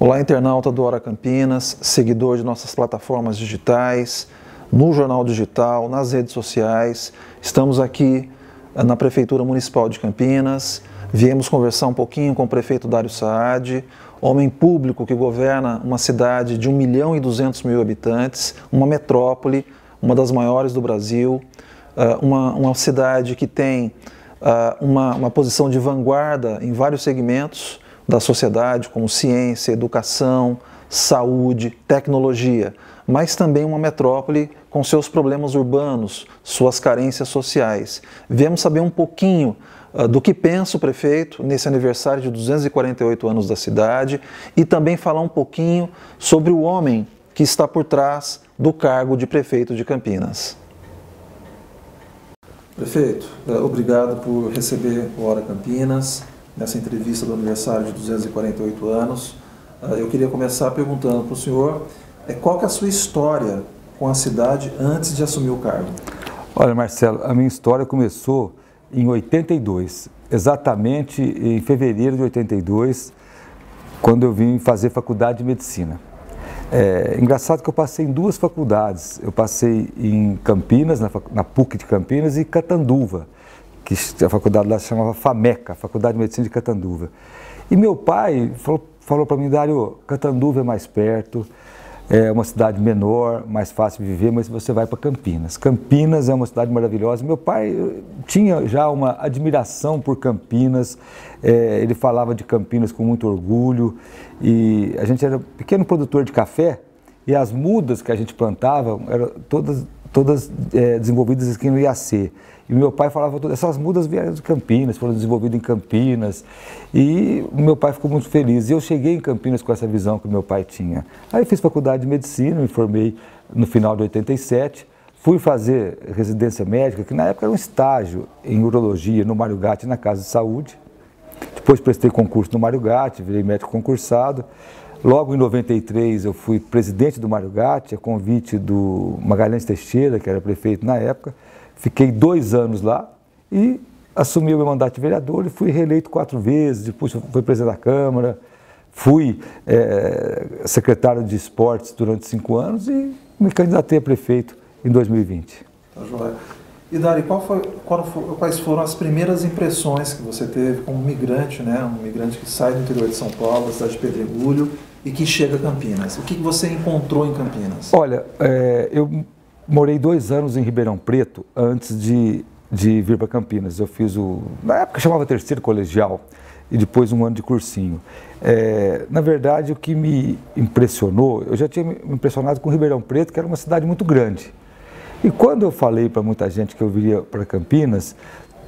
Olá, internauta do Hora Campinas, seguidor de nossas plataformas digitais, no Jornal Digital, nas redes sociais. Estamos aqui na Prefeitura Municipal de Campinas. Viemos conversar um pouquinho com o prefeito Dário Saad, homem público que governa uma cidade de 1.200.000 habitantes, uma metrópole, uma das maiores do Brasil, uma cidade que tem uma posição de vanguarda em vários segmentos da sociedade, como ciência, educação, saúde, tecnologia, mas também uma metrópole com seus problemas urbanos, suas carências sociais. Viemos saber um pouquinho do que pensa o prefeito nesse aniversário de 248 anos da cidade e também falar um pouquinho sobre o homem que está por trás do cargo de prefeito de Campinas. Prefeito, obrigado por receber o Hora Campinas nessa entrevista do aniversário de 248 anos. Eu queria começar perguntando para o senhor qual que é a sua história com a cidade antes de assumir o cargo. Olha, Marcelo, a minha história começou em 82, exatamente em fevereiro de 82, quando eu vim fazer faculdade de medicina. Engraçado que eu passei em duas faculdades. Eu passei em Campinas, na PUC de Campinas, e Catanduva, que a faculdade lá se chamava FAMECA, Faculdade de Medicina de Catanduva. E meu pai falou para mim: Dário, Catanduva é mais perto, é uma cidade menor, mais fácil de viver, mas você vai para Campinas. Campinas é uma cidade maravilhosa. Meu pai tinha já uma admiração por Campinas, ele falava de Campinas com muito orgulho, e a gente era um pequeno produtor de café, e as mudas que a gente plantava eram todas desenvolvidas aqui no IAC. E meu pai falava, essas mudas vieram de Campinas, foram desenvolvidas em Campinas, e meu pai ficou muito feliz. E eu cheguei em Campinas com essa visão que meu pai tinha. Aí fiz faculdade de medicina, me formei no final de 87, fui fazer residência médica, que na época era um estágio em urologia no Mário Gatti, na Casa de Saúde. Depois prestei concurso no Mário Gatti, virei médico concursado. Logo em 93 eu fui presidente do Mário Gatti, a convite do Magalhães Teixeira, que era prefeito na época. Fiquei 2 anos lá e assumi o meu mandato de vereador e fui reeleito 4 vezes, depois fui presidente da Câmara, fui secretário de esportes durante 5 anos e me candidatei a prefeito em 2020. Tá joia. E Dário, quais foram as primeiras impressões que você teve como migrante, né? Um migrante que sai do interior de São Paulo, da cidade de Pedregulho, e que chega a Campinas? O que você encontrou em Campinas? Olha, eu morei 2 anos em Ribeirão Preto antes de vir para Campinas. Eu fiz na época chamava terceiro colegial e depois 1 ano de cursinho. Na verdade, o que me impressionou, eu já tinha me impressionado com Ribeirão Preto, que era uma cidade muito grande. E quando eu falei para muita gente que eu viria para Campinas,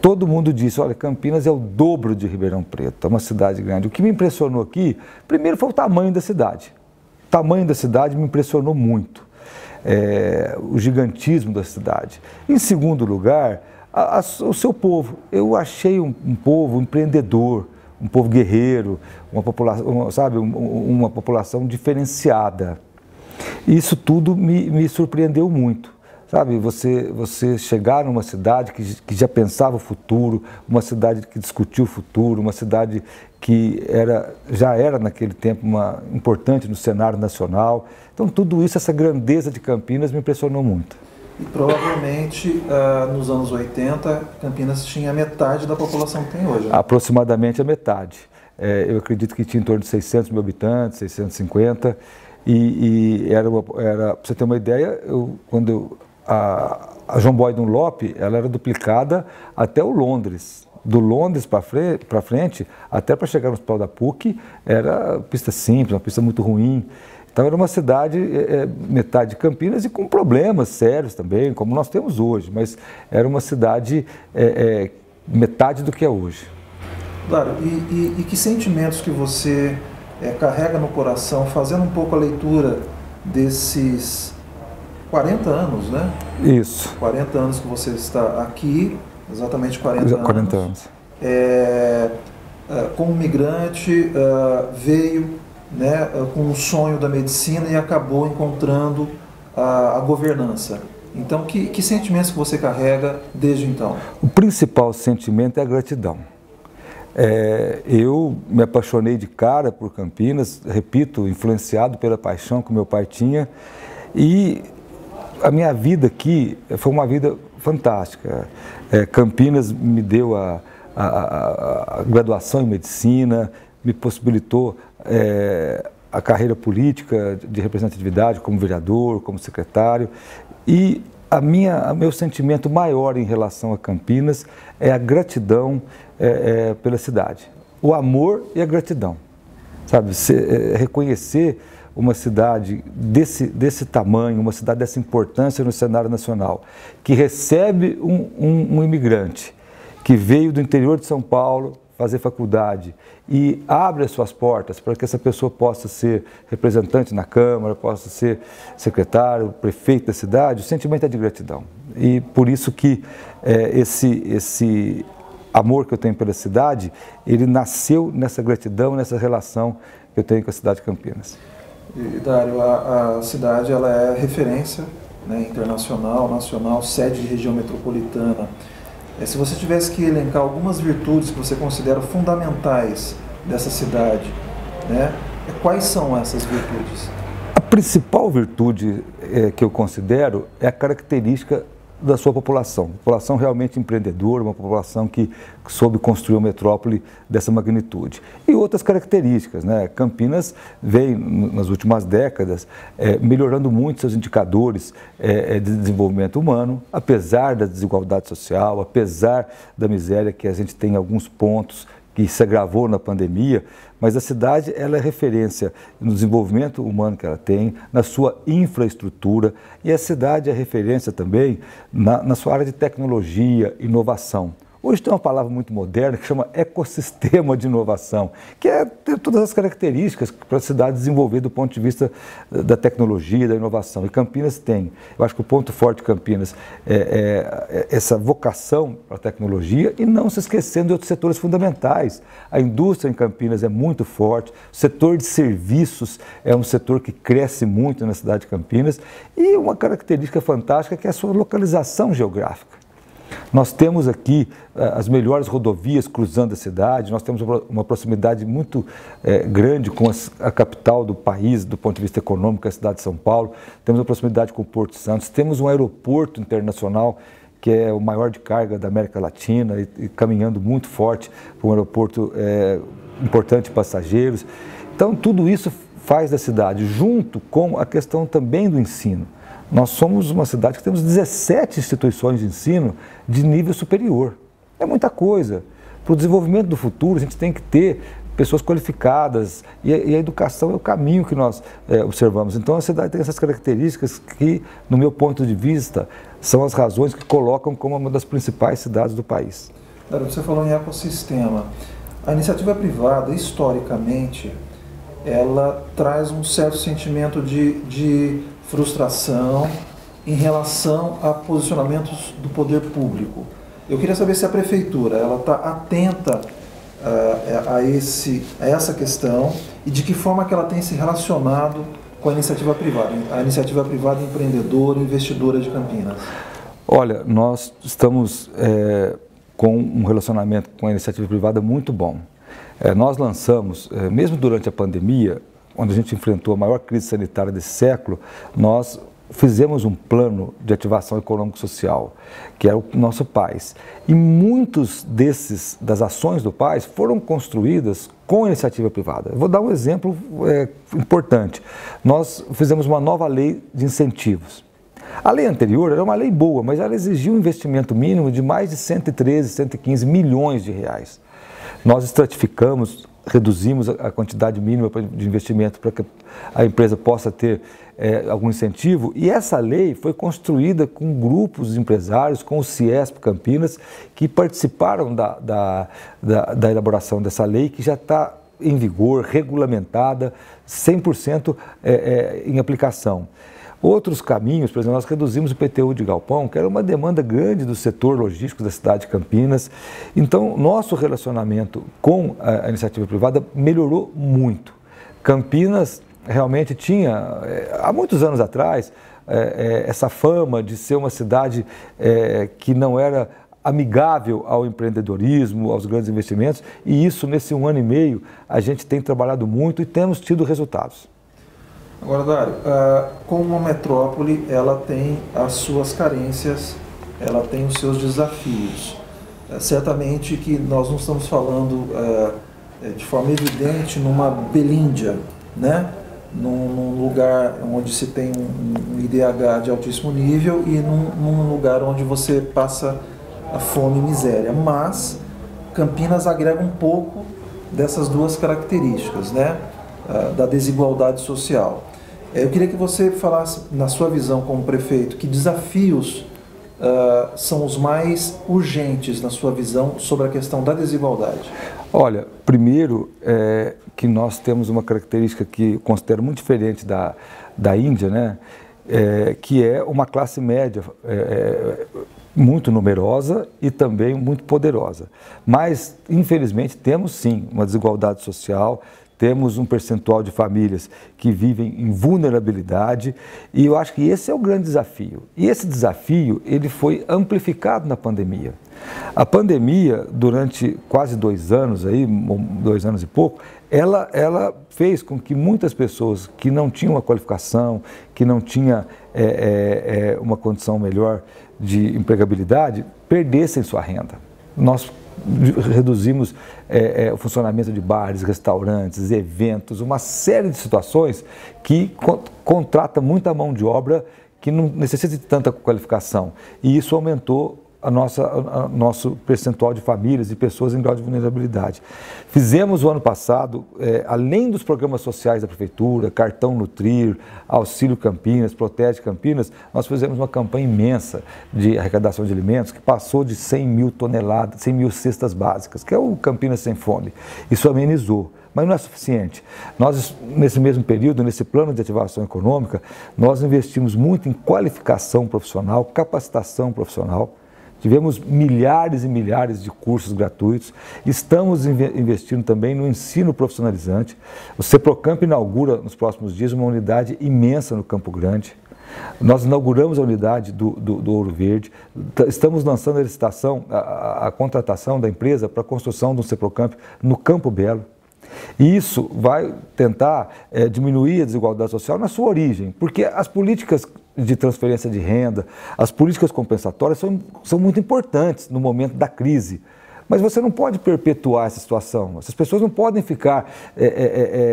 todo mundo disse: olha, Campinas é o dobro de Ribeirão Preto, é uma cidade grande. O que me impressionou aqui, primeiro foi o tamanho da cidade. O tamanho da cidade me impressionou muito. O gigantismo da cidade. Em segundo lugar, o seu povo. Eu achei um povo empreendedor, um povo guerreiro, uma população, sabe, uma população diferenciada. Isso tudo me surpreendeu muito. Sabe, você chegar numa cidade que já pensava o futuro, uma cidade que discutiu o futuro, uma cidade que já era naquele tempo importante no cenário nacional. Então tudo isso, essa grandeza de Campinas me impressionou muito. E provavelmente nos anos 80, Campinas tinha metade da população que tem hoje, né? Aproximadamente a metade. Eu acredito que tinha em torno de 600.000 habitantes, 650, para você ter uma ideia, quando a João Boy Dunlop, ela era duplicada até o Londres. Do Londres para frente, até para chegar no Hospital da PUC, era pista simples, uma pista muito ruim. Então era uma cidade, metade de Campinas, e com problemas sérios também, como nós temos hoje, mas era uma cidade metade do que é hoje. Dário, e que sentimentos que você carrega no coração, fazendo um pouco a leitura desses 40 anos, né? Isso. 40 anos que você está aqui, exatamente 40 anos. Como migrante, veio, né, com um sonho da medicina e acabou encontrando a governança. Então, que sentimentos que você carrega desde então? O principal sentimento é a gratidão. Eu me apaixonei de cara por Campinas, repito, influenciado pela paixão que meu pai tinha, e a minha vida aqui foi uma vida fantástica. Campinas me deu a graduação em medicina, me possibilitou a carreira política de representatividade como vereador, como secretário, e meu sentimento maior em relação a Campinas é a gratidão pela cidade, o amor e a gratidão, sabe? Reconhecer uma cidade desse tamanho, uma cidade dessa importância no cenário nacional, que recebe um imigrante que veio do interior de São Paulo fazer faculdade e abre as suas portas para que essa pessoa possa ser representante na Câmara, possa ser secretário, prefeito da cidade, o sentimento é de gratidão. E por isso que esse amor que eu tenho pela cidade, ele nasceu nessa gratidão, nessa relação que eu tenho com a cidade de Campinas. E, Dário, a cidade ela é referência, né, internacional, nacional, sede de região metropolitana. Se você tivesse que elencar algumas virtudes que você considera fundamentais dessa cidade, né, quais são essas virtudes? A principal virtude que eu considero é a característica da sua população. População realmente empreendedora, uma população que soube construir uma metrópole dessa magnitude. E outras características, né? Campinas vem, nas últimas décadas, melhorando muito seus indicadores de desenvolvimento humano, apesar da desigualdade social, apesar da miséria que a gente tem em alguns pontos, que se agravou na pandemia, mas a cidade ela é referência no desenvolvimento humano que ela tem, na sua infraestrutura, e a cidade é referência também na sua área de tecnologia, inovação. Hoje tem uma palavra muito moderna que chama ecossistema de inovação, que é ter todas as características para a cidade desenvolver do ponto de vista da tecnologia, da inovação. E Campinas tem. Eu acho que o ponto forte de Campinas é essa vocação para a tecnologia e não se esquecendo de outros setores fundamentais. A indústria em Campinas é muito forte, o setor de serviços é um setor que cresce muito na cidade de Campinas e uma característica fantástica que é a sua localização geográfica. Nós temos aqui as melhores rodovias cruzando a cidade, nós temos uma proximidade muito grande com a capital do país, do ponto de vista econômico, a cidade de São Paulo, temos uma proximidade com o Porto Santos, temos um aeroporto internacional que é o maior de carga da América Latina e caminhando muito forte para um aeroporto importante de passageiros. Então, tudo isso faz da cidade, junto com a questão também do ensino. Nós somos uma cidade que temos 17 instituições de ensino de nível superior. É muita coisa. Para o desenvolvimento do futuro, a gente tem que ter pessoas qualificadas e a educação é o caminho que nós observamos. Então, a cidade tem essas características que, no meu ponto de vista, são as razões que colocam como uma das principais cidades do país. Você falou em ecossistema. A iniciativa privada, historicamente, ela traz um certo sentimento de frustração em relação a posicionamentos do poder público. Eu queria saber se a prefeitura ela está atenta a essa questão e de que forma que ela tem se relacionado com a iniciativa privada empreendedora, investidora de Campinas. Olha, nós estamos com um relacionamento com a iniciativa privada muito bom. Nós lançamos, mesmo durante a pandemia, onde a gente enfrentou a maior crise sanitária desse século, nós fizemos um plano de ativação econômico-social, que é o nosso PAS. E muitos das ações do PAS foram construídas com a iniciativa privada. Eu vou dar um exemplo importante. Nós fizemos uma nova lei de incentivos. A lei anterior era uma lei boa, mas ela exigia um investimento mínimo de mais de 113, 115 milhões de reais. Nós estratificamos, reduzimos a quantidade mínima de investimento para que a empresa possa ter algum incentivo, e essa lei foi construída com grupos de empresários, com o Ciesp Campinas, que participaram da elaboração dessa lei, que já está em vigor, regulamentada, 100% em aplicação. Outros caminhos, por exemplo, nós reduzimos o IPTU de galpão, que era uma demanda grande do setor logístico da cidade de Campinas. Então, nosso relacionamento com a iniciativa privada melhorou muito. Campinas realmente tinha, há muitos anos atrás, essa fama de ser uma cidade que não era amigável ao empreendedorismo, aos grandes investimentos, e isso, nesse 1 ano e meio, a gente tem trabalhado muito e temos tido resultados. Agora, Dário, como uma metrópole, ela tem as suas carências, ela tem os seus desafios. Certamente que nós não estamos falando de forma evidente numa Belíndia, né? Num lugar onde se tem um IDH de altíssimo nível e num lugar onde você passa a fome e miséria. Mas Campinas agrega um pouco dessas duas características, né? Da desigualdade social. Eu queria que você falasse, na sua visão como prefeito, que desafios são os mais urgentes na sua visão sobre a questão da desigualdade. Olha, primeiro que nós temos uma característica que eu considero muito diferente da Índia, né? Que é uma classe média muito numerosa e também muito poderosa. Mas, infelizmente, temos sim uma desigualdade social, temos um percentual de famílias que vivem em vulnerabilidade e eu acho que esse é o grande desafio. E esse desafio, ele foi amplificado na pandemia. A pandemia, durante quase 2 anos, 2 anos e pouco, ela fez com que muitas pessoas que não tinham uma qualificação, que não tinham uma condição melhor de empregabilidade, perdessem sua renda. Nós reduzimos o funcionamento de bares, restaurantes, eventos, uma série de situações que contrata muita mão de obra que não necessita de tanta qualificação. E isso aumentou nosso percentual de famílias e pessoas em grau de vulnerabilidade. Fizemos o ano passado, além dos programas sociais da Prefeitura, Cartão Nutrir, Auxílio Campinas, Protege Campinas, nós fizemos uma campanha imensa de arrecadação de alimentos que passou de 100 mil toneladas, 100 mil cestas básicas, que é o Campinas Sem Fome. Isso amenizou. Mas não é suficiente. Nós, nesse mesmo período, nesse plano de ativação econômica, nós investimos muito em qualificação profissional, capacitação profissional. Tivemos milhares e milhares de cursos gratuitos. Estamos investindo também no ensino profissionalizante. O CEPROCAMP inaugura nos próximos dias uma unidade imensa no Campo Grande. Nós inauguramos a unidade do Ouro Verde. Estamos lançando a licitação, a contratação da empresa para a construção do CEPROCAMP no Campo Belo. E isso vai tentar diminuir a desigualdade social na sua origem, porque as políticas de transferência de renda, as políticas compensatórias são muito importantes no momento da crise. Mas você não pode perpetuar essa situação. Essas pessoas não podem ficar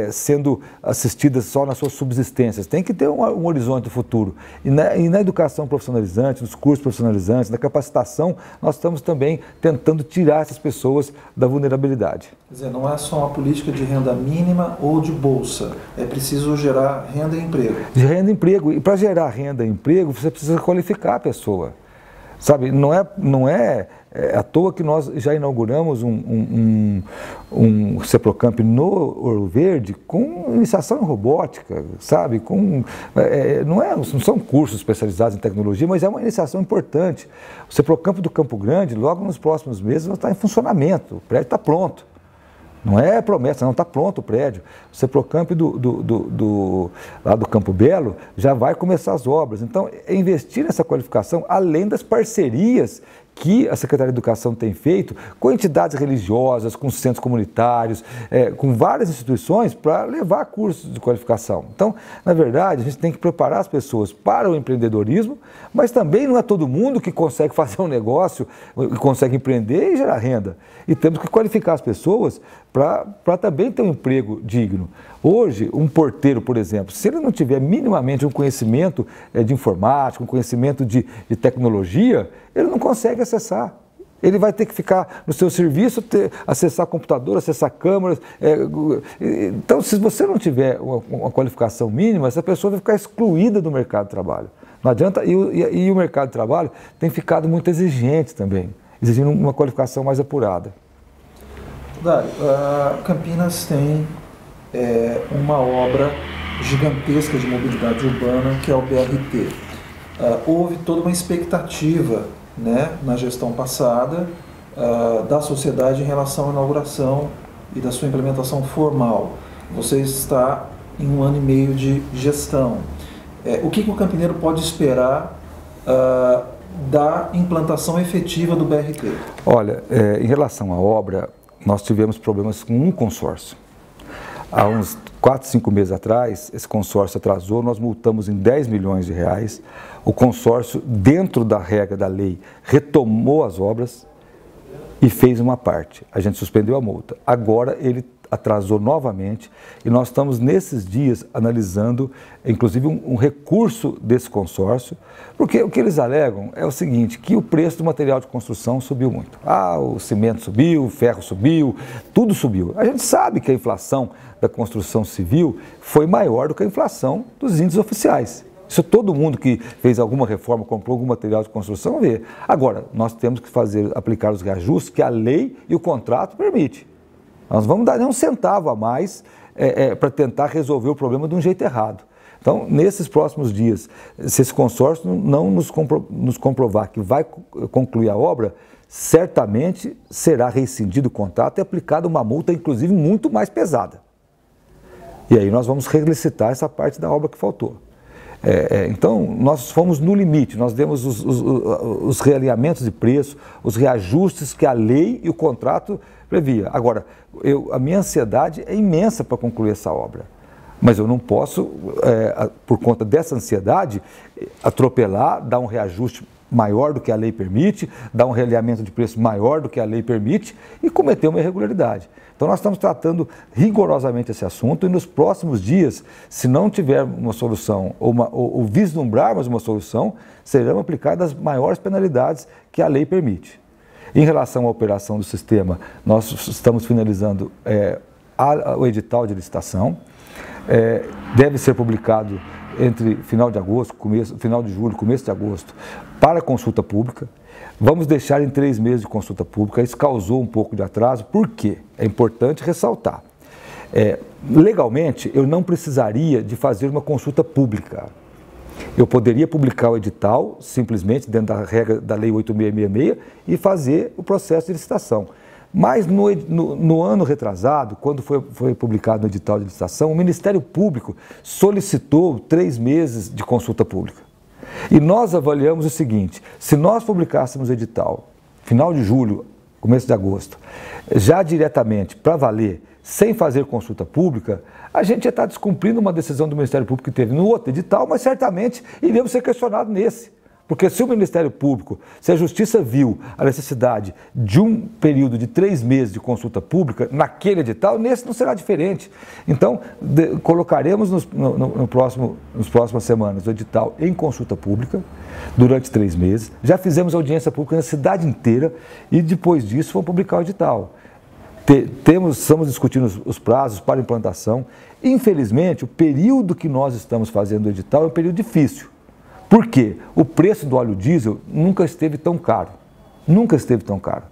sendo assistidas só nas suas subsistências. Tem que ter um horizonte futuro. E na educação profissionalizante, nos cursos profissionalizantes, na capacitação, nós estamos também tentando tirar essas pessoas da vulnerabilidade. Quer dizer, não é só uma política de renda mínima ou de bolsa. É preciso gerar renda e emprego. De renda e emprego. E para gerar renda e emprego, você precisa qualificar a pessoa. Sabe, não é à toa que nós já inauguramos um CEPROCAMP no Ouro Verde com iniciação em robótica, sabe? Não são cursos especializados em tecnologia, mas é uma iniciação importante. O CEPROCAMP do Campo Grande, logo nos próximos meses, vai estar em funcionamento, o prédio está pronto. Não é promessa, não, está pronto o prédio. O CEPROCAMP lá do Campo Belo já vai começar as obras. Então, investir nessa qualificação, além das parcerias que a Secretaria de Educação tem feito com entidades religiosas, com centros comunitários, com várias instituições para levar cursos de qualificação. Então, na verdade, a gente tem que preparar as pessoas para o empreendedorismo, mas também não é todo mundo que consegue fazer um negócio, que consegue empreender e gerar renda. E temos que qualificar as pessoas para também ter um emprego digno. Hoje, um porteiro, por exemplo, se ele não tiver minimamente um conhecimento de informática, um conhecimento de tecnologia, ele não consegue acessar. Ele vai ter que ficar no seu serviço, acessar computador, acessar câmeras. Então, se você não tiver uma qualificação mínima, essa pessoa vai ficar excluída do mercado de trabalho. Não adianta, e o mercado de trabalho tem ficado muito exigente também, exigindo uma qualificação mais apurada. Dário, Campinas tem uma obra gigantesca de mobilidade urbana, que é o BRT. Houve toda uma expectativa, né, na gestão passada da sociedade em relação à inauguração e da sua implementação formal. Você está em 1 ano e meio de gestão. O que o campineiro pode esperar da implantação efetiva do BRT? Olha, em relação à obra, nós tivemos problemas com um consórcio. Há uns 4, 5 meses atrás, esse consórcio atrasou, nós multamos em 10 milhões de reais. O consórcio, dentro da regra da lei, retomou as obras e fez uma parte. A gente suspendeu a multa. Agora ele atrasou novamente e nós estamos nesses dias analisando, inclusive, um recurso desse consórcio, porque o que eles alegam é o seguinte, que o preço do material de construção subiu muito. O cimento subiu, o ferro subiu, tudo subiu. A gente sabe que a inflação da construção civil foi maior do que a inflação dos índices oficiais. Isso todo mundo que fez alguma reforma, comprou algum material de construção vê. Agora, nós temos que aplicar os reajustes que a lei e o contrato permitem. Nós vamos dar nem um centavo a mais para tentar resolver o problema de um jeito errado. Então, nesses próximos dias, se esse consórcio não nos comprovar que vai concluir a obra, certamente será rescindido o contrato e aplicada uma multa, inclusive, muito mais pesada. E aí nós vamos relicitar essa parte da obra que faltou. Então, nós fomos no limite, nós demos os realinhamentos de preço, os reajustes que a lei e o contrato previa. Agora, a minha ansiedade é imensa para concluir essa obra, mas eu não posso, por conta dessa ansiedade, atropelar, dar um reajuste maior do que a lei permite, dar um realinhamento de preço maior do que a lei permite e cometer uma irregularidade. Então nós estamos tratando rigorosamente esse assunto e nos próximos dias, se não tiver uma solução ou vislumbrarmos uma solução, serão aplicadas as maiores penalidades que a lei permite. Em relação à operação do sistema, nós estamos finalizando o edital de licitação, deve ser publicado entre final de agosto, final de julho, começo de agosto, para consulta pública. Vamos deixar em 3 meses de consulta pública. Isso causou um pouco de atraso, por quê? É importante ressaltar. Legalmente, eu não precisaria de fazer uma consulta pública. Eu poderia publicar o edital, simplesmente, dentro da regra da Lei 8666, e fazer o processo de licitação. Mas no ano retrasado, quando foi publicado o edital de licitação, o Ministério Público solicitou 3 meses de consulta pública. E nós avaliamos o seguinte, se nós publicássemos o edital, final de julho, começo de agosto, já diretamente para valer, sem fazer consulta pública, a gente já está descumprindo uma decisão do Ministério Público que teve no outro edital, mas certamente iríamos ser questionados nesse. Porque se o Ministério Público, se a Justiça viu a necessidade de um período de 3 meses de consulta pública naquele edital, nesse não será diferente. Então, colocaremos nas próximas semanas o edital em consulta pública durante 3 meses. Já fizemos audiência pública na cidade inteira e depois disso vamos publicar o edital. Estamos discutindo os prazos para implantação. Infelizmente, o período que nós estamos fazendo o edital é um período difícil. Por quê? O preço do óleo diesel nunca esteve tão caro. Nunca esteve tão caro.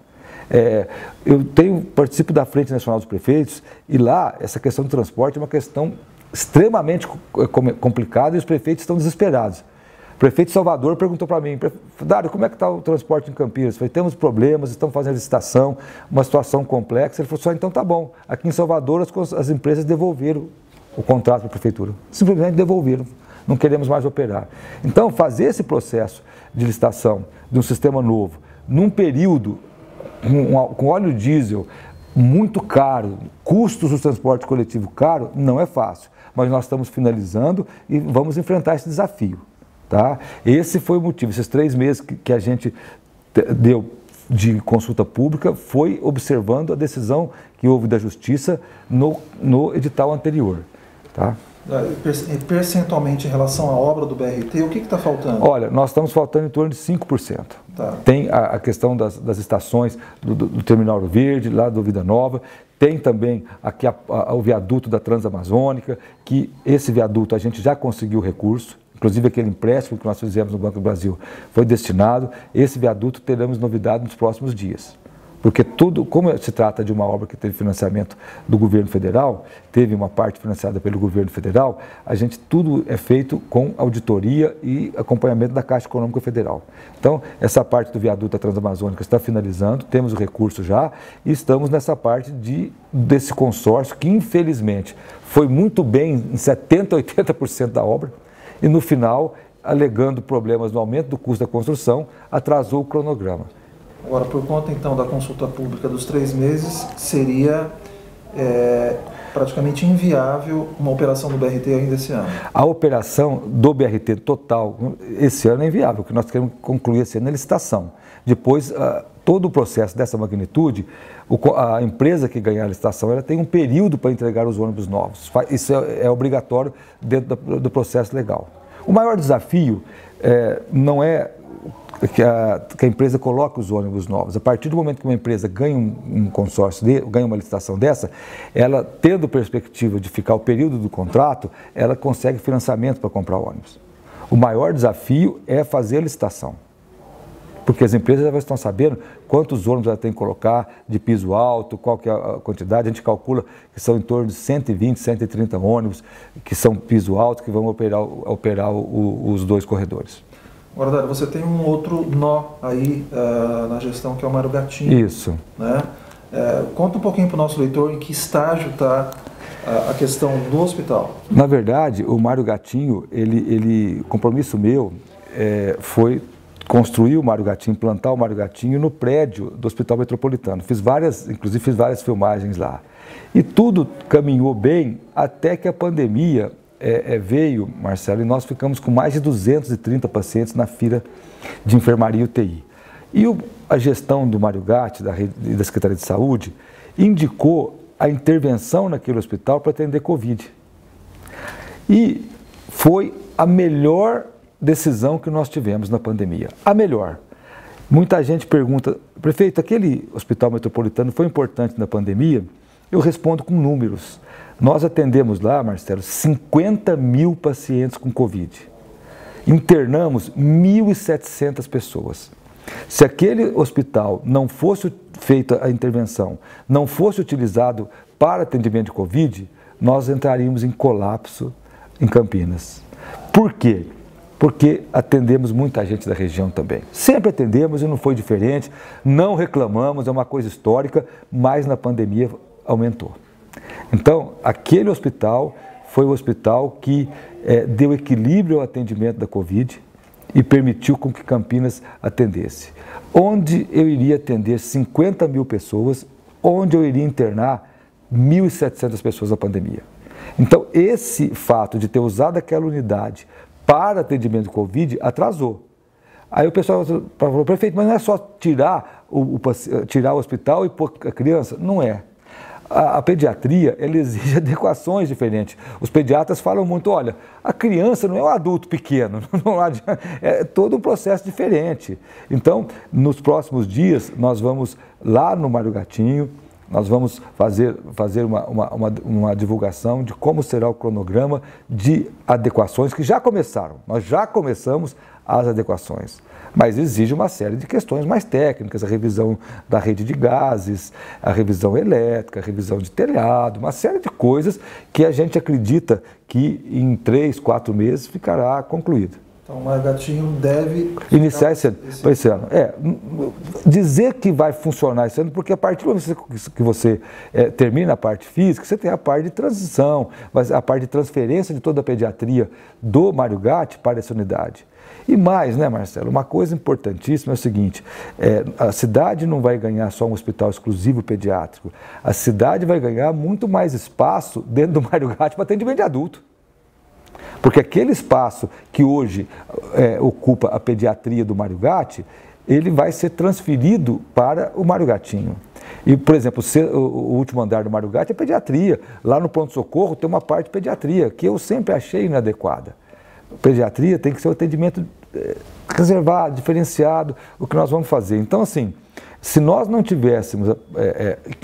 Eu participo da Frente Nacional dos Prefeitos e lá essa questão do transporte é uma questão extremamente complicada e os prefeitos estão desesperados. O prefeito de Salvador perguntou para mim, Dário, como é que está o transporte em Campinas? Eu falei, temos problemas, estamos fazendo licitação, uma situação complexa. Ele falou, então tá bom, aqui em Salvador as empresas devolveram o contrato para a prefeitura, simplesmente devolveram. Não queremos mais operar. Então, fazer esse processo de licitação de um sistema novo, num período com óleo diesel muito caro, custos do transporte coletivo caro, não é fácil. Mas nós estamos finalizando e vamos enfrentar esse desafio. Tá? Esse foi o motivo. Esses 3 meses que a gente deu de consulta pública foi observando a decisão que houve da Justiça no edital anterior. Tá? Percentualmente em relação à obra do BRT, o que está faltando? Olha, nós estamos faltando em torno de 5%. Tá. Tem a questão das estações do Terminal Verde, lá do Vida Nova, tem também aqui o viaduto da Transamazônica, que esse viaduto a gente já conseguiu recurso, inclusive aquele empréstimo que nós fizemos no Banco do Brasil foi destinado. Esse viaduto teremos novidade nos próximos dias. Porque como se trata de uma obra que teve financiamento do governo federal, teve uma parte financiada pelo governo federal, tudo é feito com auditoria e acompanhamento da Caixa Econômica Federal. Então, essa parte do viaduto da Transamazônica está finalizando, temos o recurso já e estamos nessa parte desse consórcio que, infelizmente, foi muito bem em 70%, 80% da obra e no final alegando problemas no aumento do custo da construção, atrasou o cronograma. Agora, por conta então da consulta pública dos 3 meses, seria praticamente inviável uma operação do BRT ainda esse ano? A operação do BRT total esse ano é inviável, porque nós queremos concluir esse ano a licitação. Depois, todo o processo dessa magnitude, a empresa que ganhar a licitação, ela tem um período para entregar os ônibus novos. Isso é obrigatório dentro do processo legal. O maior desafio não é que a empresa coloque os ônibus novos. A partir do momento que uma empresa ganha um consórcio, ganha uma licitação dessa, ela, tendo perspectiva de ficar o período do contrato, ela consegue financiamento para comprar ônibus. O maior desafio é fazer a licitação, porque as empresas já estão sabendo quantos ônibus ela tem que colocar de piso alto, qual que é a quantidade. A gente calcula que são em torno de 120, 130 ônibus que são piso alto, que vão operar os 2 corredores. Agora, Dário, você tem um outro nó aí na gestão, que é o Mário Gatinho. Isso. Né? Conta um pouquinho para o nosso leitor em que estágio está a questão do hospital. Na verdade, o Mário Gatinho, compromisso meu foi construir o Mário Gatinho, implantar o Mário Gatinho no prédio do Hospital Metropolitano. Inclusive fiz várias filmagens lá. E tudo caminhou bem até que a pandemia veio, Marcelo, e nós ficamos com mais de 230 pacientes na fila de enfermaria e UTI. E a gestão do Mário Gatti, da Secretaria de Saúde, indicou a intervenção naquele hospital para atender Covid. E foi a melhor decisão que nós tivemos na pandemia. A melhor. Muita gente pergunta, prefeito, aquele hospital metropolitano foi importante na pandemia? Eu respondo com números. Nós atendemos lá, Marcelo, 50 mil pacientes com Covid. Internamos 1.700 pessoas. Se aquele hospital não fosse feita a intervenção, não fosse utilizado para atendimento de Covid, nós entraríamos em colapso em Campinas. Por quê? Porque atendemos muita gente da região também. Sempre atendemos e não foi diferente, não reclamamos, é uma coisa histórica, mas na pandemia aumentou. Então, aquele hospital foi o hospital que deu equilíbrio ao atendimento da Covid e permitiu com que Campinas atendesse. Onde eu iria atender 50 mil pessoas, onde eu iria internar 1.700 pessoas na pandemia. Então, esse fato de ter usado aquela unidade para atendimento de Covid atrasou. Aí o pessoal falou, prefeito, mas não é só tirar o hospital e pôr a criança? Não é. A pediatria, ela exige adequações diferentes. Os pediatras falam muito, olha, a criança não é um adulto pequeno, é todo um processo diferente. Então, nos próximos dias, nós vamos lá no Mário Gatinho, nós vamos fazer uma divulgação de como será o cronograma de adequações que já começaram. Nós já começamos as adequações, mas exige uma série de questões mais técnicas, a revisão da rede de gases, a revisão elétrica, a revisão de telhado, uma série de coisas que a gente acredita que em 3, 4 meses ficará concluído. Então, o Mário Gatinho deve iniciar esse ano. Dizer que vai funcionar esse ano, porque a partir do momento que você termina a parte física, você tem a parte de transição, mas a parte de transferência de toda a pediatria do Mário Gatti para essa unidade. E mais, né, Marcelo, uma coisa importantíssima é o seguinte, a cidade não vai ganhar só um hospital exclusivo pediátrico, a cidade vai ganhar muito mais espaço dentro do Mário Gatti para atendimento de adulto. Porque aquele espaço que hoje ocupa a pediatria do Mário Gatti, ele vai ser transferido para o Mário Gatinho. E, por exemplo, o último andar do Mário Gatti é pediatria. Lá no pronto-socorro tem uma parte de pediatria, que eu sempre achei inadequada. Pediatria tem que ser um atendimento reservado, diferenciado, o que nós vamos fazer. Então, assim, se nós não tivéssemos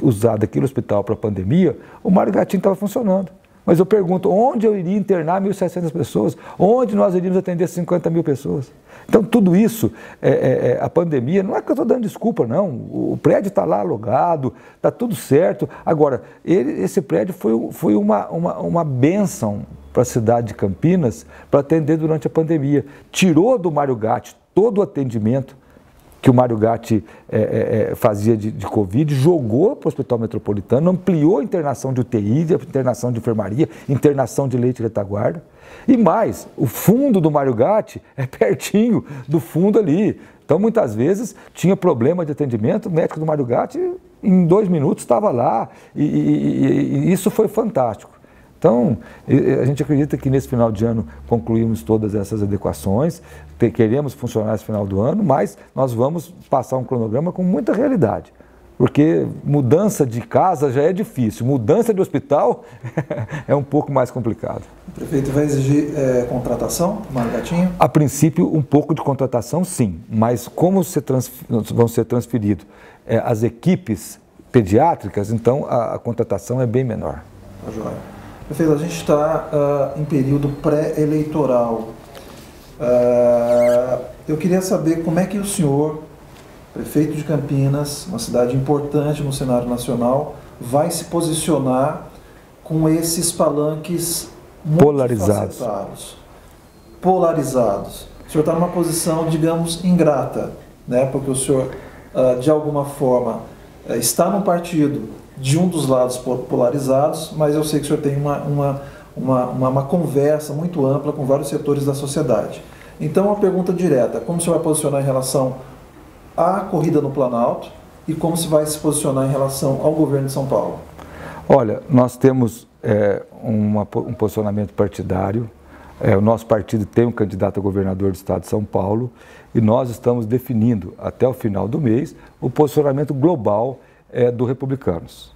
usado aquele hospital para a pandemia, o Mário Gatinho estava funcionando. Mas eu pergunto, onde eu iria internar 1.700 pessoas? Onde nós iríamos atender 50 mil pessoas? Então, tudo isso, a pandemia, não é que eu estou dando desculpa, não. O prédio está lá alugado, está tudo certo. Agora, esse prédio foi uma bênção para a cidade de Campinas para atender durante a pandemia. Tirou do Mário Gatti todo o atendimento que o Mário Gatti fazia de Covid, jogou para o Hospital Metropolitano, ampliou a internação de UTI, a internação de enfermaria, internação de leite de retaguarda. E mais, o fundo do Mário Gatti é pertinho do fundo ali. Então, muitas vezes, tinha problema de atendimento, o médico do Mário Gatti, em 2 minutos, estava lá, e isso foi fantástico. Então, a gente acredita que nesse final de ano concluímos todas essas adequações, queremos funcionar esse final do ano, mas nós vamos passar um cronograma com muita realidade. Porque mudança de casa já é difícil, mudança de hospital é um pouco mais complicado. O prefeito vai exigir contratação, Mário Gattinho? A princípio, um pouco de contratação, sim, mas como vão ser transferidos as equipes pediátricas, então a contratação é bem menor. Tá joia. Prefeito, a gente está em período pré-eleitoral. Eu queria saber como é que o senhor, prefeito de Campinas, uma cidade importante no cenário nacional, vai se posicionar com esses palanques polarizados. O senhor está numa posição, digamos, ingrata, né? Porque o senhor, de alguma forma, está num partido de um dos lados polarizados, mas eu sei que o senhor tem uma conversa muito ampla com vários setores da sociedade. Então, uma pergunta direta: como o senhor vai posicionar em relação à corrida no Planalto e como se vai se posicionar em relação ao governo de São Paulo? Olha, nós temos um posicionamento partidário. O nosso partido tem um candidato a governador do estado de São Paulo e nós estamos definindo, até o final do mês, o posicionamento global do Republicanos.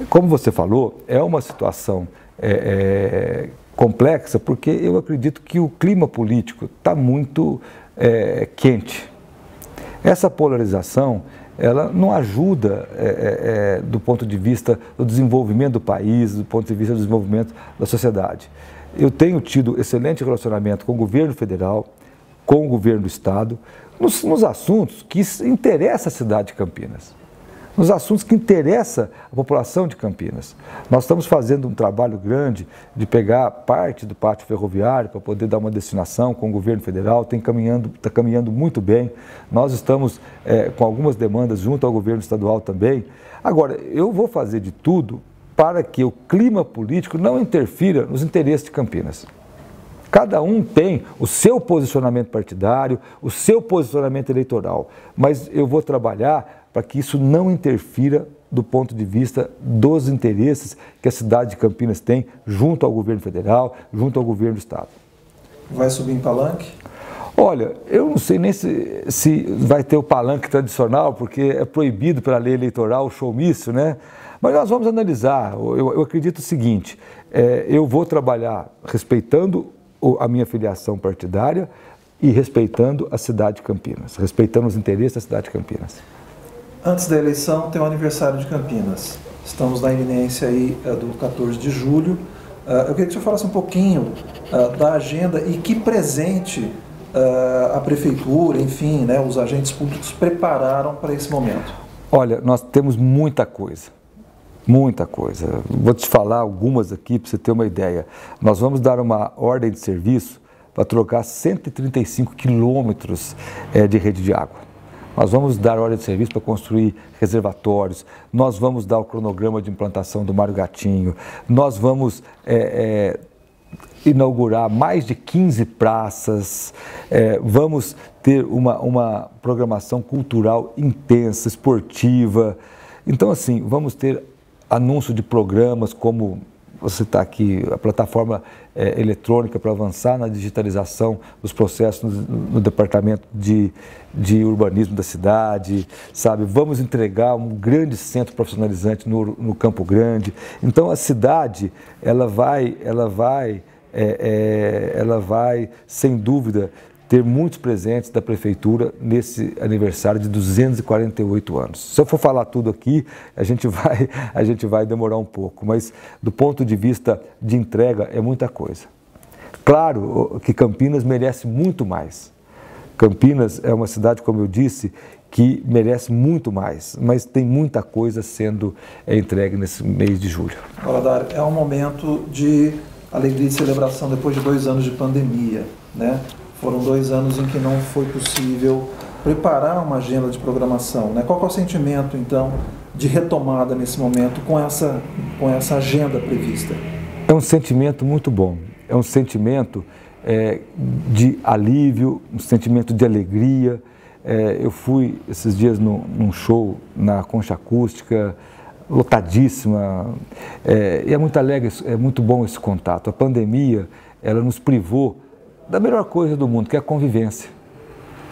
Como você falou, é uma situação complexa, porque eu acredito que o clima político está muito quente. Essa polarização, ela não ajuda do ponto de vista do desenvolvimento do país, do ponto de vista do desenvolvimento da sociedade. Eu tenho tido excelente relacionamento com o governo federal, com o governo do estado, nos assuntos que interessam a cidade de Campinas, nos assuntos que interessam a população de Campinas. Nós estamos fazendo um trabalho grande de pegar parte do pátio ferroviário para poder dar uma destinação com o governo federal, está caminhando muito bem. Nós estamos com algumas demandas junto ao governo estadual também. Agora, eu vou fazer de tudo para que o clima político não interfira nos interesses de Campinas. Cada um tem o seu posicionamento partidário, o seu posicionamento eleitoral, mas eu vou trabalhar para que isso não interfira do ponto de vista dos interesses que a cidade de Campinas tem junto ao governo federal, junto ao governo do estado. Vai subir em palanque? Olha, eu não sei nem se vai ter o palanque tradicional, porque é proibido pela lei eleitoral o showmício, né? Mas nós vamos analisar. Eu acredito o seguinte: eu vou trabalhar respeitando a minha filiação partidária e respeitando a cidade de Campinas, respeitando os interesses da cidade de Campinas. Antes da eleição tem o aniversário de Campinas. Estamos na iminência aí do 14 de julho. Eu queria que o senhor falasse um pouquinho da agenda e que presente a prefeitura, enfim, né, os agentes públicos prepararam para esse momento. Olha, nós temos muita coisa. Muita coisa. Vou te falar algumas aqui para você ter uma ideia. Nós vamos dar uma ordem de serviço para trocar 135 quilômetros de rede de água. Nós vamos dar ordem de serviço para construir reservatórios, nós vamos dar o cronograma de implantação do Mário Gattinho, nós vamos inaugurar mais de 15 praças, vamos ter uma programação cultural intensa, esportiva. Então, assim, vamos ter anúncio de programas como você está aqui, a plataforma eletrônica para avançar na digitalização dos processos no departamento de urbanismo da cidade, sabe? Vamos entregar um grande centro profissionalizante no Campo Grande. Então, a cidade, ela vai, sem dúvida, ter muitos presentes da prefeitura nesse aniversário de 248 anos. Se eu for falar tudo aqui, a gente vai demorar um pouco, mas do ponto de vista de entrega é muita coisa. Claro que Campinas merece muito mais. Campinas é uma cidade, como eu disse, que merece muito mais, mas tem muita coisa sendo entregue nesse mês de julho. Valadares, é um momento de alegria e celebração depois de 2 anos de pandemia, né? Foram 2 anos em que não foi possível preparar uma agenda de programação, né? Qual que é o sentimento, então, de retomada nesse momento com essa agenda prevista? É um sentimento muito bom, é um sentimento de alívio, um sentimento de alegria. Eu fui esses dias num show na Concha Acústica, lotadíssima, e é muito alegre, é muito bom esse contato. A pandemia, ela nos privou da melhor coisa do mundo, que é a convivência,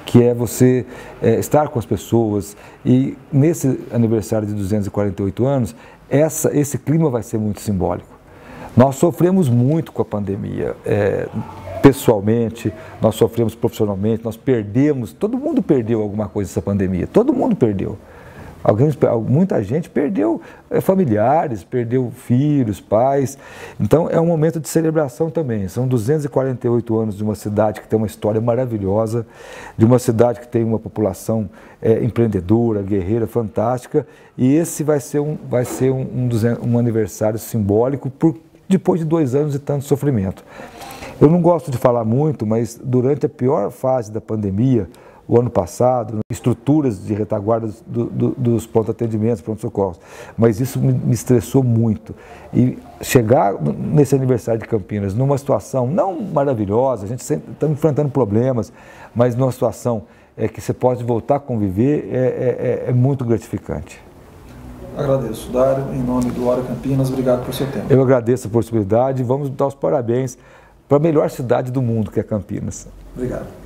que é você estar com as pessoas. E nesse aniversário de 248 anos, esse clima vai ser muito simbólico. Nós sofremos muito com a pandemia, pessoalmente, nós sofremos profissionalmente, nós perdemos, todo mundo perdeu alguma coisa nessa pandemia, todo mundo perdeu. Muita gente perdeu familiares, perdeu filhos, pais. Então é um momento de celebração também. São 248 anos de uma cidade que tem uma história maravilhosa, de uma cidade que tem uma população empreendedora, guerreira, fantástica. E esse vai ser um aniversário simbólico depois de 2 anos de tanto sofrimento. Eu não gosto de falar muito, mas durante a pior fase da pandemia, o ano passado, estruturas de retaguarda dos pronto-atendimentos, pronto-socorros, mas isso me estressou muito. E chegar nesse aniversário de Campinas, numa situação não maravilhosa, a gente sempre está enfrentando problemas, mas numa situação que você pode voltar a conviver, é muito gratificante. Agradeço, Dário, em nome do Hora Campinas, obrigado por seu tempo. Eu agradeço a possibilidade e vamos dar os parabéns para a melhor cidade do mundo, que é Campinas. Obrigado.